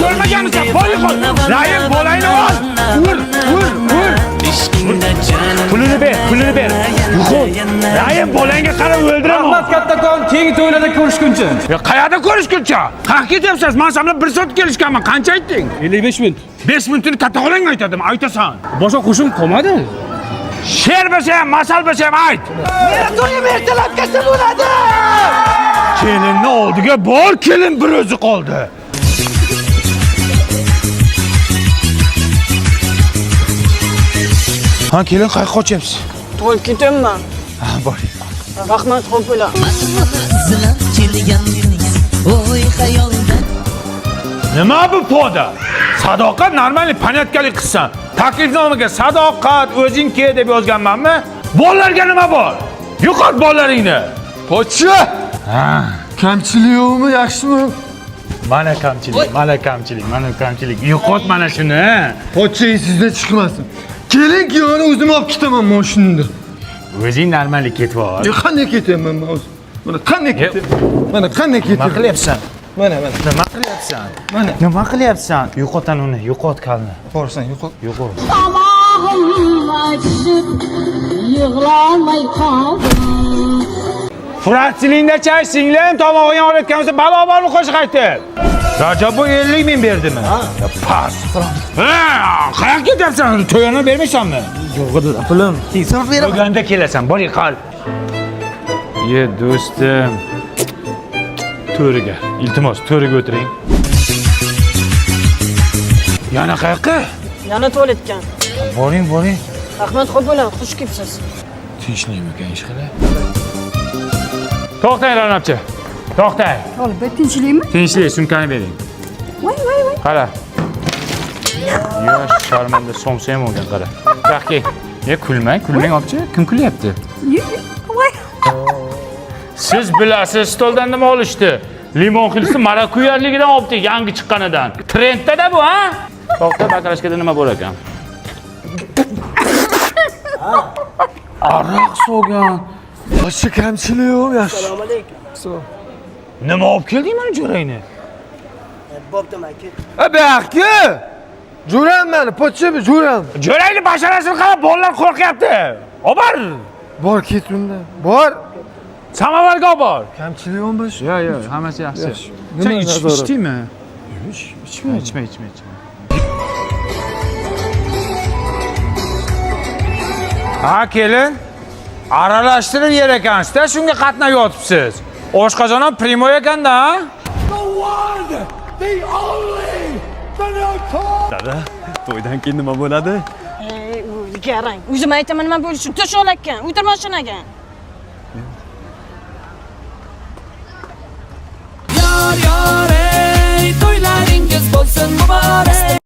ko'rmaganmisan? Bo'li qo'y. Rayim bo'layni ol. Ur. Pulini ber. Rayim bo'langa qarab o'ldiraman. Rahmat kattakon, keyingi to'ylarda ko'rishguncha. Ya qayerda ko'rishguncha? Qayerga ketyapsiz? Men sen bilan 1 soat kelishganman. Qancha aytding? 55 minut. 5 minutni katta qo'lang aytadim, aytasan. Boshqa qo'shim qolmadi. She'r bo'lsa ham, masal bo'lsa ham ayt. Meni to'yim ertalab kelsa bo'ladi. Kelinni oldiga bor, kelin bir o'zi qoldi. Ha, kelin qayerga qochyapsiz? To'yib ketyapman. Ha, bor. Rahmat, xo'p bo'la. Nima bu poda? Sadoqat normalniy panatkalik qilsan. Taklifnomaga sadoqat o'zingki deb yozganmanmi? Bolalarga nima bor? Yo'qot bolalaringni. Pochcha! Ha, Kamchilik yo'qmi, yaxshimi? mana kamchilik. Yo'qot mana shuni. Pochcha sizda chiqmasin. Keling ki yana o'zim olib ketaman mashinada. O'zing normalniy ketib ol. Qanday ketaman men o'zim? Mana qanday ketaman? Mana qanday Nima ketaman? qilyapsan? Mana. Nima qilyapsan? Mana. Nima qilyapsan? Yo'qotan uni, yo'qot kalni. Borsan yo'qol. Yo'qot. Sabahım açıp yığlamay kaldım. Fıratçiliğinde çay singlim, tomog'ini olayotgan bo'lsa balo bormi qo'shiq aytib? Rajab bu 50 ming berdimi? Ya pas. Ha, qayerga ketyapsan? To'yini bermaysanmi? Yo'q, pulim. Keyin beraman. To'yganda kelasan, bor yiqal. Ye do'stim. To'riga, iltimos, to'riga o'tiring. Yana qayoqqa? Yana tualetga. Boring. Rahmat, xo'p bo'la. Xush kelibsiz. Tinchlikmi ekan ish qilib? To'xtang, Ranabchi. To'xtang. Oğlum ben tinchlikmi? Tinchlik, sumkani bering. Voy. Qara. Yosh, sharmanda somsa ham olgan, qara. Yo'q, ye kulmang, olibchi. Kim kulyapti? Voy. Siz bilasiz, stoldan nima olishdi? Limon xilsi marakuyarligidan olibdi, yangi chiqqanidan. Trendda bu, ha? To'xta, bakrashkada nima bor ekan? Aroq so'gan. Pochcha kamchilik yo'q, yaxshi. Assalomu alaykum. Nima olib kelding mana jo'rayni? Bo'pti aka. Bu yoqqa. Jo'ram meni, pochcha bu jo'ram. Jo'rayni basharasini qarab, bolalar qo'rqyapti. Obar. Bor ket unda. Bor. Samovarga bor. Kamchilik yo'qmi? Yo'q, hammasi yaxshi. Sen ichdingmi? Ichma. Ha, kelin. Aralashtirib yer ekansiz-da, shunga qatnab yotibsiz. Oshqozon ham primo ekanda, ha? Dada, to'ydan keyin nima bo'ladi? Garang. O'zim aytaman, nima bo'lishini. To'sh ol ekan. O'tir mashinaga.